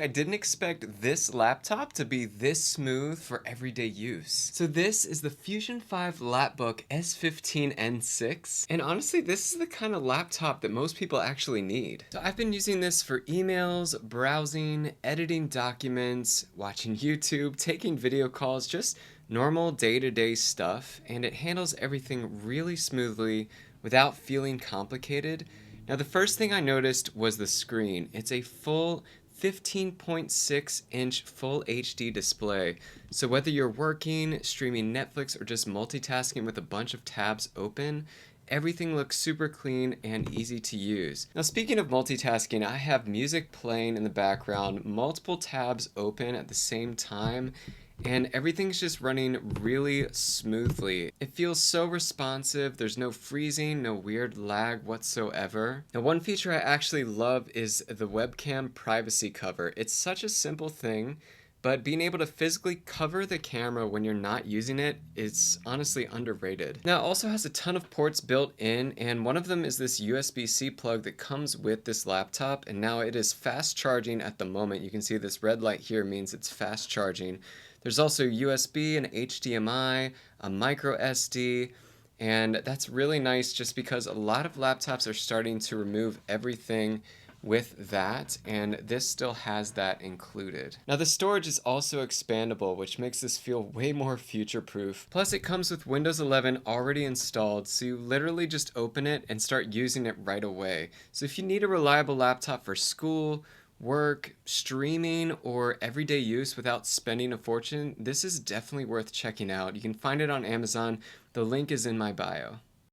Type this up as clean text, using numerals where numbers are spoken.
I didn't expect this laptop to be this smooth for everyday use. So this is the Fusion 5 Lapbook S15 N6, and honestly this is the kind of laptop that most people actually need. So I've been using this for emails, browsing, editing documents, watching YouTube, taking video calls, just normal day-to-day stuff, and it handles everything really smoothly without feeling complicated. Now the first thing I noticed was the screen. It's a full 15.6-inch full HD display. So whether you're working, streaming Netflix, or just multitasking with a bunch of tabs open, everything looks super clean and easy to use. Now speaking of multitasking, I have music playing in the background, multiple tabs open at the same time, and everything's just running really smoothly. It feels so responsive, there's no freezing, no weird lag whatsoever. Now one feature I actually love is the webcam privacy cover. It's such a simple thing, but being able to physically cover the camera when you're not using it is honestly underrated. Now it also has a ton of ports built in, and one of them is this USB-C plug that comes with this laptop, and now it is fast charging at the moment. You can see this red light here means it's fast charging. There's also USB and HDMI, a micro SD, and that's really nice just because a lot of laptops are starting to remove everything with that, and this still has that included. Now the storage is also expandable, which makes this feel way more future-proof. Plus it comes with Windows 11 already installed, so you literally just open it and start using it right away. So if you need a reliable laptop for school, work, streaming, or everyday use without spending a fortune, this is definitely worth checking out. You can find it on Amazon. The link is in my bio.